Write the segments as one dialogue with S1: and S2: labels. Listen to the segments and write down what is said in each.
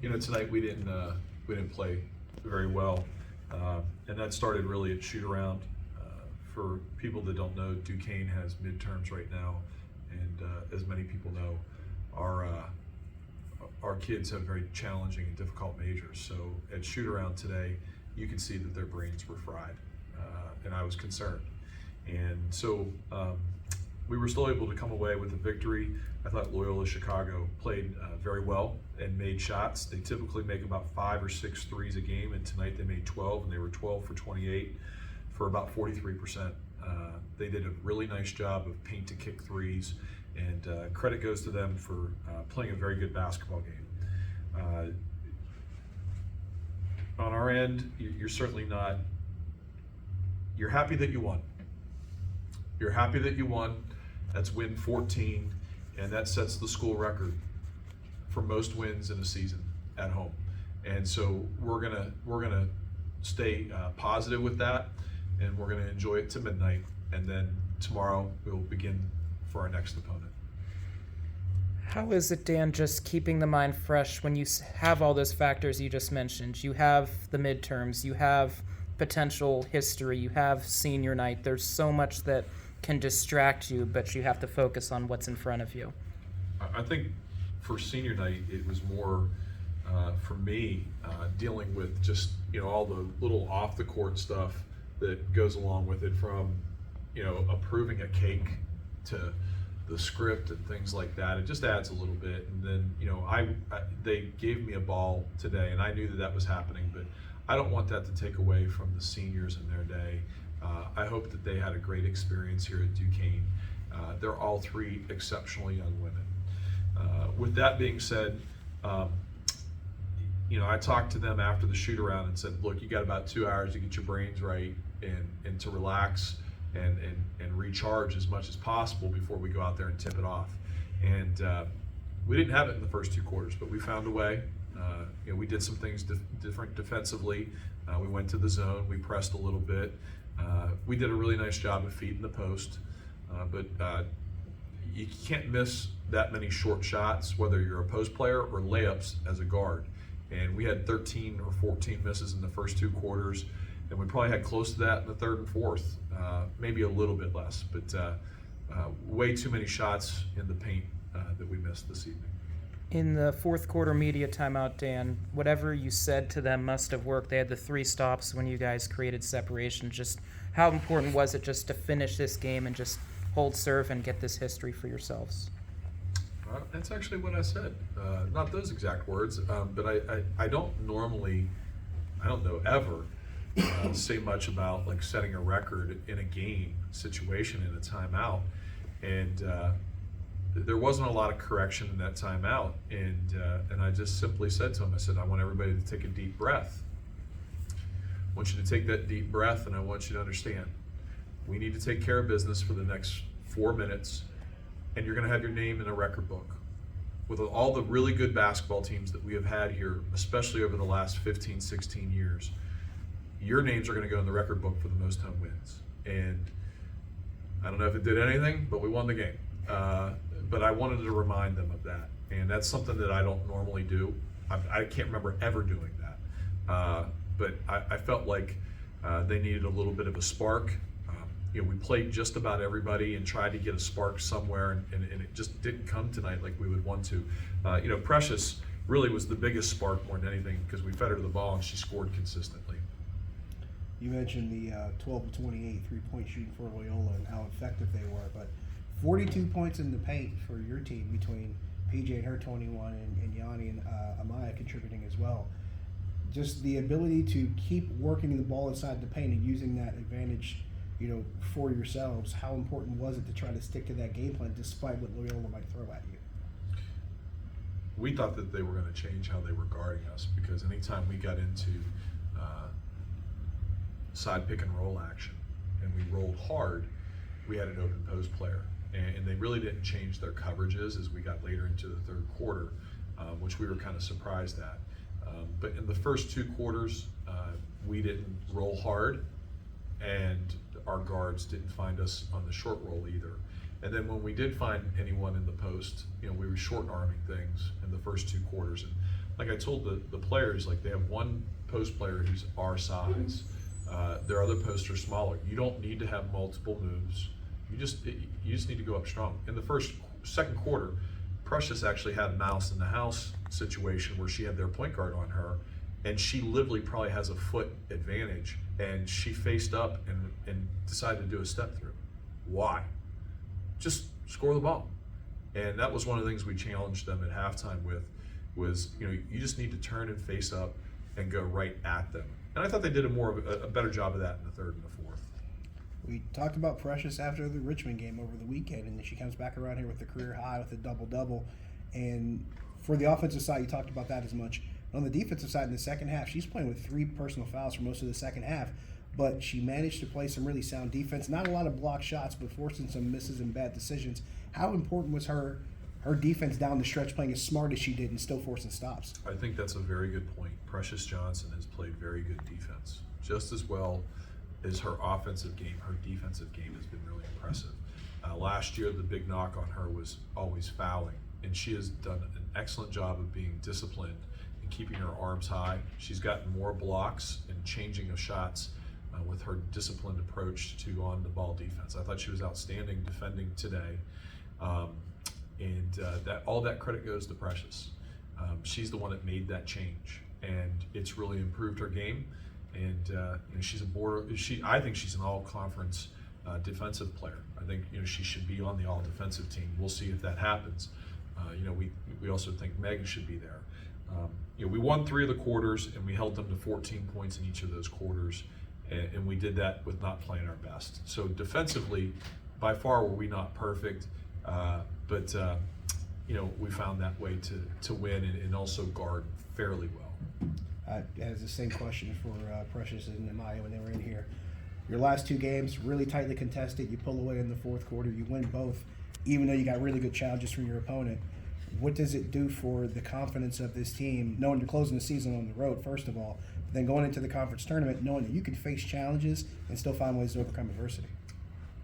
S1: Tonight we didn't play very well, and that started really at shoot around. For people that don't know, Duquesne has midterms right now, and as many people know, our kids have very challenging and difficult majors. So at shoot around today, you can see that their brains were fried, and I was concerned. And so we were still able to come away with a victory. I thought Loyola Chicago played very well and made shots. They typically make about 5 or 6 threes a game, and tonight they made 12, and they were 12 for 28 for about 43%. They did a really nice job of paint to kick threes, and credit goes to them for playing a very good basketball game. On our end, you're certainly not, you're happy that you won. You're happy that you won. That's win 14, and that sets the school record for most wins in a season at home. And so we're gonna stay positive with that, and we're gonna enjoy it to midnight, and then tomorrow we'll begin for our next opponent.
S2: How is it, Dan, just keeping the mind fresh when you have all those factors you just mentioned? You have the midterms, you have potential history, you have senior night. There's so much that can distract you, but you have to focus on what's in front of you.
S1: I think for senior night, it was more for me dealing with just all the little off the court stuff that goes along with it, from approving a cake to the script and things like that. It just adds a little bit. And then they gave me a ball today, and I knew that was happening, but I don't want that to take away from the seniors in their day. I hope that they had a great experience here at Duquesne. They're all 3 exceptionally young women. With that being said, I talked to them after the shoot around and said, look, you got about 2 hours to get your brains right and to relax and recharge as much as possible before we go out there and tip it off. And we didn't have it in the first 2 quarters, but we found a way. We did some things different defensively. We went to the zone, we pressed a little bit. We did a really nice job of feeding the post, but you can't miss that many short shots, whether you're a post player or layups as a guard. And we had 13 or 14 misses in the first 2 quarters, and we probably had close to that in the third and fourth, maybe a little bit less, but way too many shots in the paint that we missed this evening.
S2: In the fourth quarter media timeout, Dan, whatever you said to them must have worked. They had the 3 stops when you guys created separation. Just how important was it just to finish this game and just hold serve and get this history for yourselves?
S1: That's actually what I said. Not those exact words, but I don't normally, I don't know ever, say much about like setting a record in a game situation in a timeout. And there wasn't a lot of correction in that timeout, and I just simply said to him, I said, I want everybody to take a deep breath. I want you to take that deep breath, and I want you to understand, we need to take care of business for the next 4 minutes, and you're gonna have your name in a record book. With all the really good basketball teams that we have had here, especially over the last 15, 16 years, your names are gonna go in the record book for the most home wins. And I don't know if it did anything, but we won the game. But I wanted to remind them of that, and that's something that I don't normally do. I can't remember ever doing that, but I felt like they needed a little bit of a spark. We played just about everybody and tried to get a spark somewhere, and it just didn't come tonight like we would want to. Precious really was the biggest spark more than anything, because we fed her the ball and she scored consistently.
S3: You mentioned the 12 to 28 3-point shooting for Loyola and how effective they were, but 42 points in the paint for your team between PJ and her 21 and Yanni and Amaya contributing as well. Just the ability to keep working the ball inside the paint and using that advantage, for yourselves. How important was it to try to stick to that game plan despite what Loyola might throw at you?
S1: We thought that they were going to change how they were guarding us, because anytime we got into side pick and roll action and we rolled hard, we had an open post player. And they really didn't change their coverages as we got later into the third quarter, which we were kind of surprised at. But in the first 2 quarters, we didn't roll hard, and our guards didn't find us on the short roll either. And then when we did find anyone in the post, we were short arming things in the first 2 quarters. And like I told the players, like they have one post player who's our size. Their other posts are smaller. You don't need to have multiple moves. You just need to go up strong. In the second quarter, Precious actually had a mouse in the house situation where she had their point guard on her, and she literally probably has a foot advantage, and she faced up and decided to do a step through. Why? Just score the ball. And that was one of the things we challenged them at halftime with, was, you know, you just need to turn and face up and go right at them. And I thought they did a better job of that in the third and the fourth.
S3: We talked about Precious after the Richmond game over the weekend, and then she comes back around here with the career high with a double-double. And for the offensive side, you talked about that as much. On the defensive side, in the second half, she's playing with 3 personal fouls for most of the second half, but she managed to play some really sound defense. Not a lot of block shots, but forcing some misses and bad decisions. How important was her defense down the stretch, playing as smart as she did and still forcing stops?
S1: I think that's a very good point. Precious Johnson has played very good defense, just as well as her offensive game. Her defensive game has been really impressive. Last year, the big knock on her was always fouling, and she has done an excellent job of being disciplined and keeping her arms high. She's gotten more blocks and changing of shots with her disciplined approach to on-the-ball defense. I thought she was outstanding defending today, and that all that credit goes to Precious. She's the one that made that change, and it's really improved her game. And you know, she's I think she's an all-conference defensive player. I think, you know, she should be on the all-defensive team. We'll see if that happens. You know, we also think Megan should be there. You know, we won 3 of the quarters, and we held them to 14 points in each of those quarters, and we did that with not playing our best. So defensively, by far were we not perfect, but you know, we found that way to win and also guard fairly well.
S3: I has the same question for Precious and Amaya when they were in here. Your last 2 games, really tightly contested. You pull away in the fourth quarter. You win both, even though you got really good challenges from your opponent. What does it do for the confidence of this team, knowing you're closing the season on the road, first of all, but then going into the conference tournament, knowing that you can face challenges and still find ways to overcome adversity?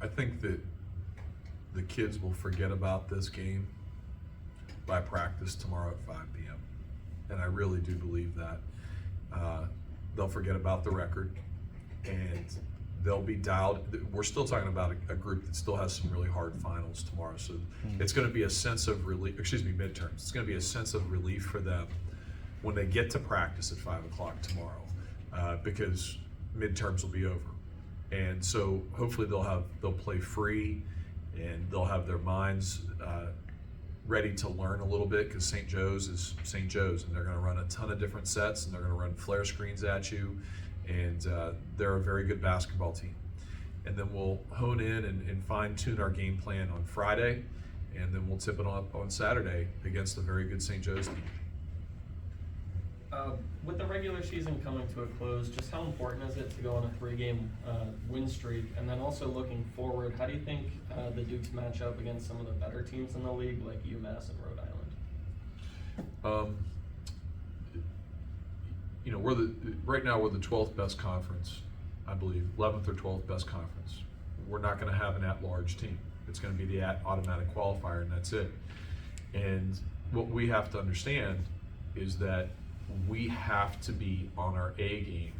S1: I think that the kids will forget about this game by practice tomorrow at 5 p.m. And I really do believe that. They'll forget about the record, and they'll be dialed. We're still talking about a group that still has some really hard finals tomorrow. So it's going to be a sense of relief, midterms. It's going to be a sense of relief for them when they get to practice at 5 o'clock tomorrow, because midterms will be over. And so hopefully they'll play free, and they'll have their minds ready to learn a little bit, because St. Joe's is St. Joe's, and they're going to run a ton of different sets, and they're going to run flare screens at you, and they're a very good basketball team. And then we'll hone in and fine-tune our game plan on Friday, and then we'll tip it up on Saturday against a very good St. Joe's team.
S4: With the regular season coming to a close, just how important is it to go on a 3-game win streak? And then also looking forward, how do you think the Dukes match up against some of the better teams in the league, like UMass and Rhode Island?
S1: You know, right now we're the 12th best conference, I believe, 11th or 12th best conference. We're not going to have an at-large team. It's going to be the automatic qualifier, and that's it. And what we have to understand is that we have to be on our A game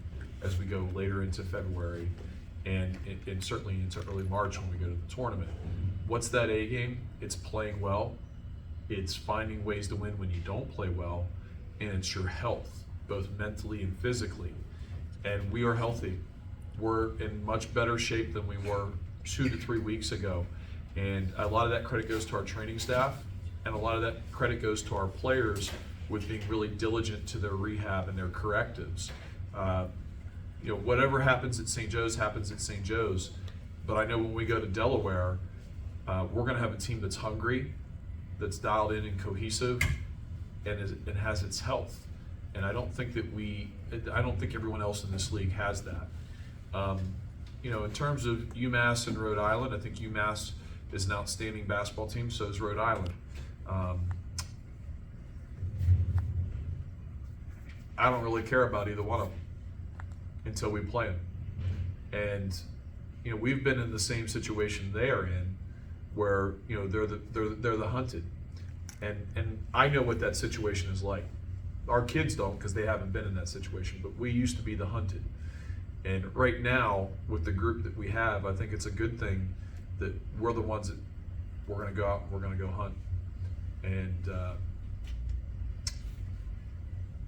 S1: as we go later into February and certainly into early March when we go to the tournament. What's that A game? It's playing well, it's finding ways to win when you don't play well, and it's your health, both mentally and physically. And we are healthy. We're in much better shape than we were 2 to 3 weeks ago. And a lot of that credit goes to our training staff, and a lot of that credit goes to our players with being really diligent to their rehab and their correctives. You know, whatever happens at St. Joe's happens at St. Joe's, but I know when we go to Delaware, we're gonna have a team that's hungry, that's dialed in and cohesive, and has its health. And I don't think everyone else in this league has that. You know, in terms of UMass and Rhode Island, I think UMass is an outstanding basketball team, so is Rhode Island. I don't really care about either one of them until we play them. And you know, we've been in the same situation they are in, where you know they're the hunted, and I know what that situation is like. our kids don't because they haven't been in that situation, but we used to be the hunted. And right now, with the group that we have, I think it's a good thing that we're the ones that we're going to go out and we're going to go hunt. And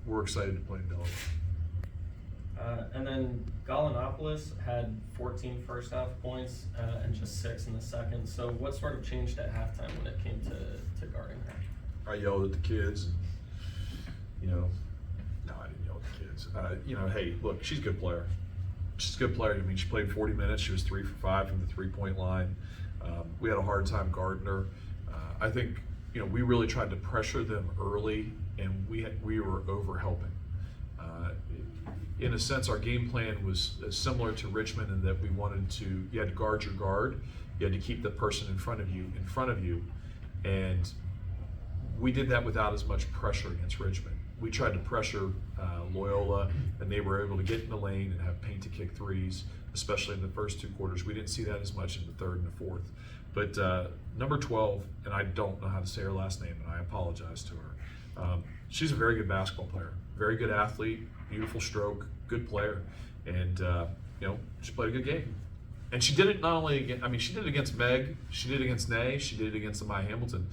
S1: we're excited to play in Delaware.
S4: And then Gallinopoulos had 14 first half points and just 6 in the second. So what sort of changed at halftime when it came to guarding her?
S1: I yelled at the kids. No, I didn't yell at the kids. Hey, look, she's a good player. She's a good player. I mean, she played 40 minutes. She was 3 for 5 from the 3-point line. We had a hard time guarding her. I think, we really tried to pressure them early, and we were over helping. In a sense, our game plan was similar to Richmond in that you had to guard your guard. You had to keep the person in front of you. And we did that without as much pressure against Richmond. We tried to pressure Loyola, and they were able to get in the lane and have paint to kick threes, especially in the first 2 quarters. We didn't see that as much in the third and the fourth. But number 12, and I don't know how to say her last name, and I apologize to her. She's a very good basketball player, very good athlete, beautiful stroke, good player, and she played a good game. And she did it not only against, she did it against Meg, she did it against Nay, she did it against Amaya Hamilton.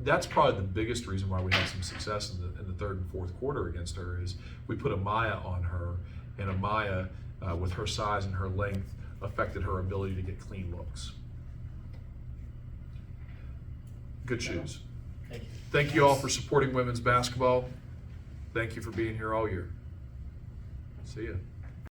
S1: That's probably the biggest reason why we had some success in the third and fourth quarter against her is we put Amaya on her, and Amaya, with her size and her length, affected her ability to get clean looks. Good shoes.
S4: Thank you.
S1: Thank you all for supporting women's basketball. Thank you for being here all year. See ya.